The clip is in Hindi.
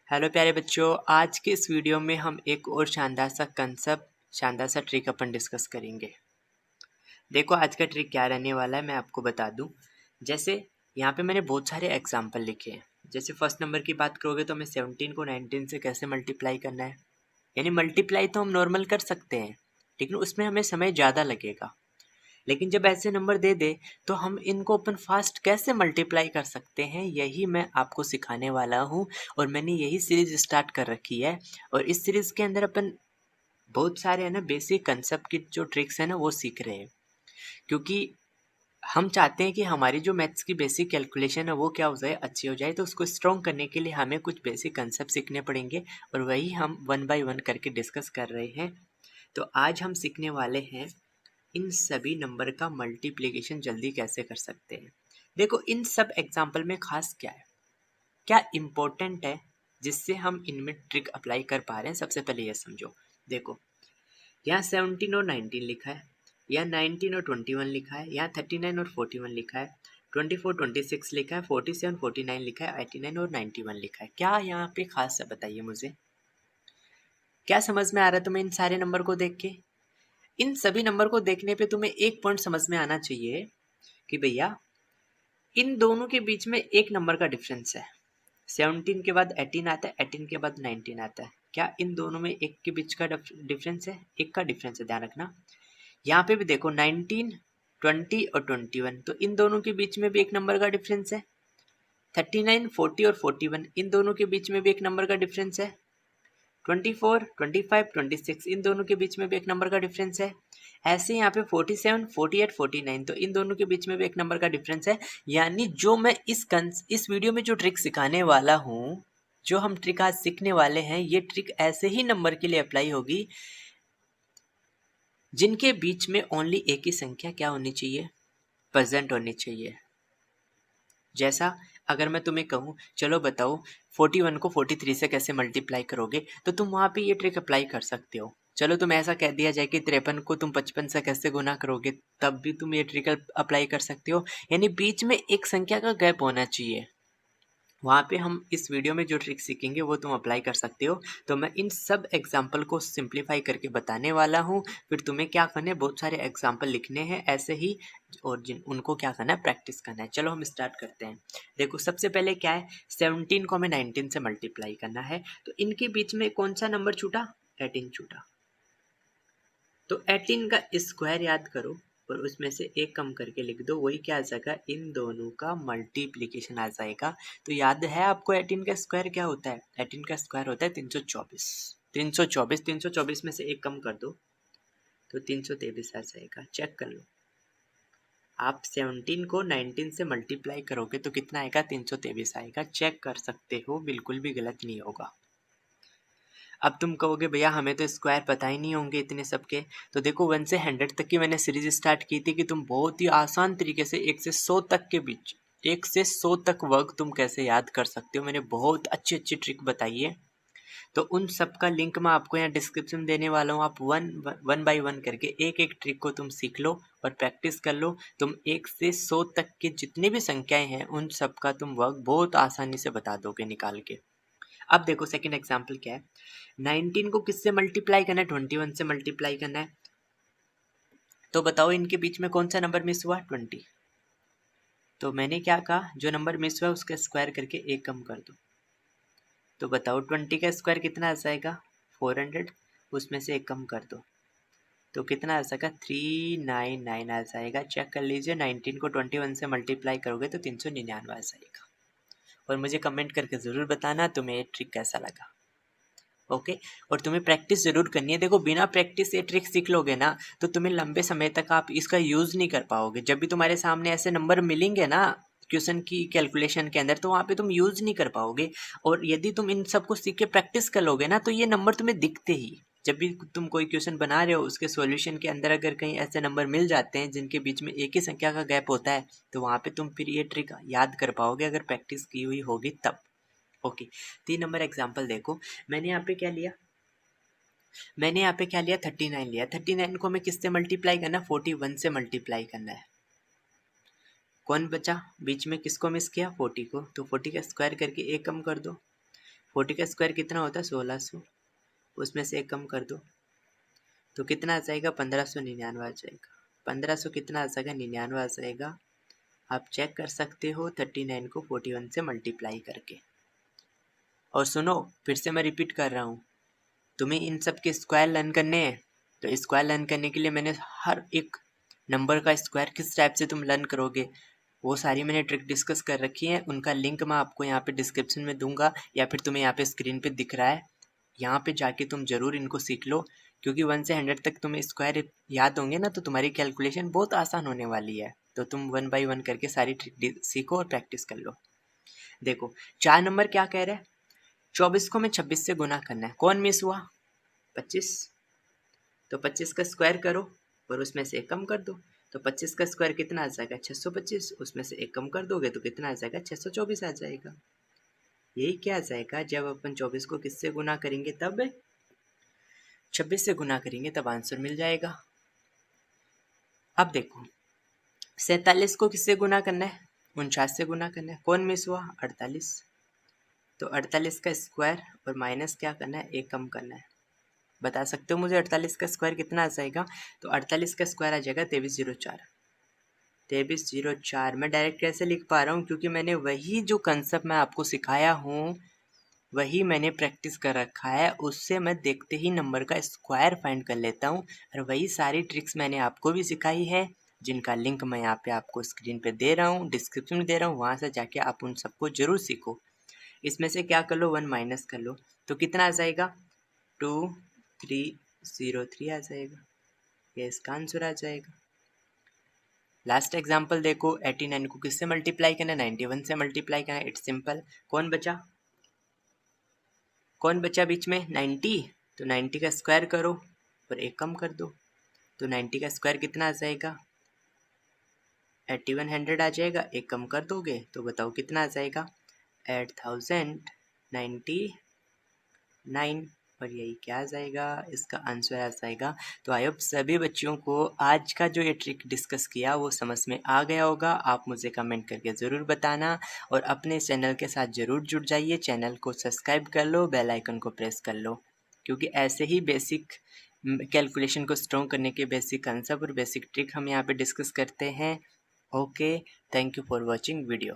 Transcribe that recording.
हेलो प्यारे बच्चों, आज के इस वीडियो में हम एक और शानदार सा कंसेप्ट, शानदार सा ट्रिक अपन डिस्कस करेंगे। देखो आज का ट्रिक क्या रहने वाला है मैं आपको बता दूं। जैसे यहाँ पे मैंने बहुत सारे एग्जाम्पल लिखे हैं। जैसे फर्स्ट नंबर की बात करोगे तो हमें 17 को 19 से कैसे मल्टीप्लाई करना है। यानी मल्टीप्लाई तो हम नॉर्मल कर सकते हैं, लेकिन उसमें हमें समय ज़्यादा लगेगा। लेकिन जब ऐसे नंबर दे दे तो हम इनको अपन फास्ट कैसे मल्टीप्लाई कर सकते हैं, यही मैं आपको सिखाने वाला हूँ। और मैंने यही सीरीज स्टार्ट कर रखी है। और इस सीरीज के अंदर अपन बहुत सारे है ना बेसिक कंसेप्ट की जो ट्रिक्स है ना वो सीख रहे हैं। क्योंकि हम चाहते हैं कि हमारी जो मैथ्स की बेसिक कैलकुलेशन है वो क्या हो जाए, अच्छी हो जाए। तो उसको स्ट्रॉन्ग करने के लिए हमें कुछ बेसिक कंसेप्ट सीखने पड़ेंगे और वही हम वन बाय वन करके डिस्कस कर रहे हैं। तो आज हम सीखने वाले हैं इन सभी नंबर का मल्टीप्लिकेशन जल्दी कैसे कर सकते हैं। देखो इन सब एग्जाम्पल में खास क्या है, क्या इम्पोर्टेंट है जिससे हम इनमें ट्रिक अप्लाई कर पा रहे हैं। सबसे पहले ये समझो। देखो यहाँ 17 और 19 लिखा है, यहाँ 19 और 21 लिखा है, यहाँ 39 और 41 लिखा है, 24 26 लिखा है, 47 49 लिखा है, 89 और 91 लिखा है। क्या यहाँ पे खास है बताइए मुझे, क्या समझ में आ रहा है तुम्हें इन सारे नंबर को देख के। इन सभी नंबर को देखने पे तुम्हें एक पॉइंट समझ में आना चाहिए कि भैया इन दोनों के बीच में एक नंबर का डिफरेंस है। 17 के बाद 18 आता है, 18 के बाद 19 आता है। क्या इन दोनों में एक के बीच का डिफरेंस है? एक का डिफरेंस है, ध्यान रखना। यहाँ पे भी देखो 19, 20 और 21, तो इन दोनों के बीच में भी एक नंबर का डिफरेंस है। 39, 40 और 41, इन दोनों के बीच में भी एक नंबर का डिफरेंस है। 24, 25, 26, इन दोनों के बीच में भी एक नंबर का डिफरेंस है। ऐसे यहाँ पे 47, 48, 49, तो इन दोनों के बीच में भी एक नंबर का डिफरेंस है। यानी जो मैं इस वीडियो में जो ट्रिक सिखाने वाला हूँ, जो हम ट्रिक आज सीखने वाले हैं, ये ट्रिक ऐसे ही नंबर के लिए अप्लाई होगी जिनके बीच में ओनली एक ही संख्या क्या होनी चाहिए, प्रेजेंट होनी चाहिए। जैसा अगर मैं तुम्हें कहूँ चलो बताओ 41 को 43 से कैसे मल्टीप्लाई करोगे, तो तुम वहाँ पे ये ट्रिक अप्लाई कर सकते हो। चलो तुम ऐसा कह दिया जाए कि 53 को तुम 55 से कैसे गुना करोगे, तब भी तुम ये ट्रिक अप्लाई कर सकते हो। यानी बीच में एक संख्या का गैप होना चाहिए। वहाँ पे हम इस वीडियो में जो ट्रिक सीखेंगे वो तुम अप्लाई कर सकते हो। तो मैं इन सब एग्जाम्पल को सिंप्लीफाई करके बताने वाला हूँ। फिर तुम्हें क्या करना है, बहुत सारे एग्जाम्पल लिखने हैं ऐसे ही, और जिन उनको क्या करना है, प्रैक्टिस करना है। चलो हम स्टार्ट करते हैं। देखो सबसे पहले क्या है, 17 को हमें 19 से मल्टीप्लाई करना है। तो इनके बीच में कौन सा नंबर छूटा, 18 छूटा। तो 18 का स्क्वायर याद करो और उसमें से एक कम करके लिख दो, वही क्या आ जाएगा, इन दोनों का मल्टीप्लिकेशन आ जाएगा। तो याद है आपको 18 का स्क्वायर क्या होता है, 18 का स्क्वायर होता है 324। 324, 324 में से एक कम कर दो तो 323 आ जाएगा। चेक कर लो, आप 17 को 19 से मल्टीप्लाई करोगे तो कितना आएगा, 323 आएगा। चेक कर सकते हो, बिल्कुल भी गलत नहीं होगा। अब तुम कहोगे भैया हमें तो स्क्वायर पता ही नहीं होंगे इतने सबके। तो देखो 1 से 100 तक की मैंने सीरीज स्टार्ट की थी कि तुम बहुत ही आसान तरीके से 1 से 100 तक के बीच, 1 से 100 तक वर्ग तुम कैसे याद कर सकते हो। मैंने बहुत अच्छी अच्छी ट्रिक बताई है। तो उन सब का लिंक मैं आपको यहाँ डिस्क्रिप्शन में देने वाला हूँ। आप वन बाय वन करके एक एक ट्रिक को तुम सीख लो और प्रैक्टिस कर लो। तुम 1 से 100 तक की जितनी भी संख्याएं हैं उन सब का तुम वर्ग बहुत आसानी से बता दोगे निकाल के। अब देखो सेकंड एग्जांपल क्या है, 19 को किससे मल्टीप्लाई करना है, 21 से मल्टीप्लाई करना है। तो बताओ इनके बीच में कौन सा नंबर मिस हुआ, 20। तो मैंने क्या कहा, जो नंबर मिस हुआ उसका स्क्वायर करके एक कम कर दो। तो बताओ 20 का स्क्वायर कितना आ जाएगा, 400, उसमें से एक कम कर दो तो कितना आ जाएगा, 399 आ जाएगा। चेक कर लीजिए, 19 को 21 से मल्टीप्लाई करोगे तो 399 आ जाएगा। और मुझे कमेंट करके ज़रूर बताना तुम्हें ये ट्रिक कैसा लगा। ओके और तुम्हें प्रैक्टिस जरूर करनी है। देखो बिना प्रैक्टिस ये ट्रिक सीख लोगे ना तो तुम्हें लंबे समय तक आप इसका यूज़ नहीं कर पाओगे। जब भी तुम्हारे सामने ऐसे नंबर मिलेंगे ना क्वेश्चन की कैलकुलेशन के अंदर, तो वहाँ पे तुम यूज़ नहीं कर पाओगे। और यदि तुम इन सबको सीख के प्रैक्टिस कर लोगे ना तो ये नंबर तुम्हें दिखते ही, जब भी तुम कोई क्वेश्चन बना रहे हो उसके सॉल्यूशन के अंदर अगर कहीं ऐसे नंबर मिल जाते हैं जिनके बीच में एक ही संख्या का गैप होता है, तो वहाँ पे तुम फिर ये ट्रिक याद कर पाओगे अगर प्रैक्टिस की हुई होगी तब। ओके 3 नंबर एग्जाम्पल देखो, मैंने यहाँ पे क्या लिया, मैंने यहाँ पे क्या लिया, 39 लिया। 39 को हमें किससे मल्टीप्लाई करना है, 41 से मल्टीप्लाई करना है। कौन बचा बीच में, किसको मिस किया, 40 को। तो 40 का स्क्वायर करके एक कम कर दो, 40 का स्क्वायर कितना होता है 1600, उसमें से एक कम कर दो तो कितना आ जाएगा 1599 आ जाएगा। 1500 कितना आ जाएगा 99 आ जाएगा। आप चेक कर सकते हो 39 को 41 से मल्टीप्लाई करके। और सुनो, फिर से मैं रिपीट कर रहा हूँ, तुम्हें इन सब के स्क्वायर लर्न करने हैं। तो स्क्वायर लर्न करने के लिए मैंने हर एक नंबर का स्क्वायर किस टाइप से तुम लर्न करोगे वो सारी मैंने ट्रिक डिस्कस कर रखी है। उनका लिंक मैं आपको यहाँ पे डिस्क्रिप्शन में दूंगा या फिर तुम्हें यहाँ पे स्क्रीन पे दिख रहा है, यहाँ पे जाके तुम ज़रूर इनको सीख लो, क्योंकि 1 से 100 तक तुम्हें स्क्वायर याद होंगे ना तो तुम्हारी कैलकुलेशन बहुत आसान होने वाली है। तो तुम 1 बाई 1 करके सारी ट्रिक सीखो और प्रैक्टिस कर लो। देखो 4 नंबर क्या कह रहे हैं, 24 को मैं 26 से गुना करना है। कौन मिस हुआ 25, तो 25 का स्क्वायर करो और उसमें से एक कम कर दो। तो 25 का स्क्वायर कितना आ जाएगा 625, उसमें से एक कम कर दोगे तो कितना आ जाएगा 624 आ जाएगा। यही क्या आ जाएगा, जब अपन 24 को किससे गुना करेंगे तब 26 से गुना करेंगे तब आंसर मिल जाएगा। अब देखो 47 को किससे गुना करना है 49 से गुना करना है। कौन मिस हुआ 48, तो 48 का स्क्वायर और माइनस क्या करना है एक कम करना है। बता सकते हो मुझे 48 का स्क्वायर कितना आ जाएगा, तो 48 का स्क्वायर आ जाएगा 2304। 2304 मैं डायरेक्ट कैसे लिख पा रहा हूँ, क्योंकि मैंने वही जो कंसेप्ट मैं आपको सिखाया हूँ वही मैंने प्रैक्टिस कर रखा है, उससे मैं देखते ही नंबर का स्क्वायर फाइंड कर लेता हूँ। और वही सारी ट्रिक्स मैंने आपको भी सिखाई है, जिनका लिंक मैं यहाँ पे आपको स्क्रीन पे दे रहा हूँ, डिस्क्रिप्शन में दे रहा हूँ, वहाँ से जाके आप उन सबको ज़रूर सीखो। इसमें से क्या कर लो 1 माइनस कर लो तो कितना आ जाएगा 2303 आ जाएगा। ये इसका आंसर आ जाएगा। लास्ट एग्जाम्पल देखो 89 को किससे मल्टीप्लाई करना है 91 से मल्टीप्लाई करना है। It's simple. कौन बचा बीच में 90, तो 90 का स्क्वायर करो और एक कम कर दो तो 90 का स्क्वायर कितना आ जाएगा 8100 आ जाएगा। एक कम कर दोगे तो बताओ कितना आ जाएगा 8099, और यही क्या आ जाएगा इसका आंसर आ जाएगा। तो आई होप सभी बच्चों को आज का जो ये ट्रिक डिस्कस किया वो समझ में आ गया होगा। आप मुझे कमेंट करके ज़रूर बताना और अपने चैनल के साथ ज़रूर जुड़ जाइए। चैनल को सब्सक्राइब कर लो, बेल आइकन को प्रेस कर लो, क्योंकि ऐसे ही बेसिक कैलकुलेशन को स्ट्रॉन्ग करने के बेसिक कंसेप्ट और बेसिक ट्रिक हम यहाँ पे डिस्कस करते हैं। Okay, thank you for watching video.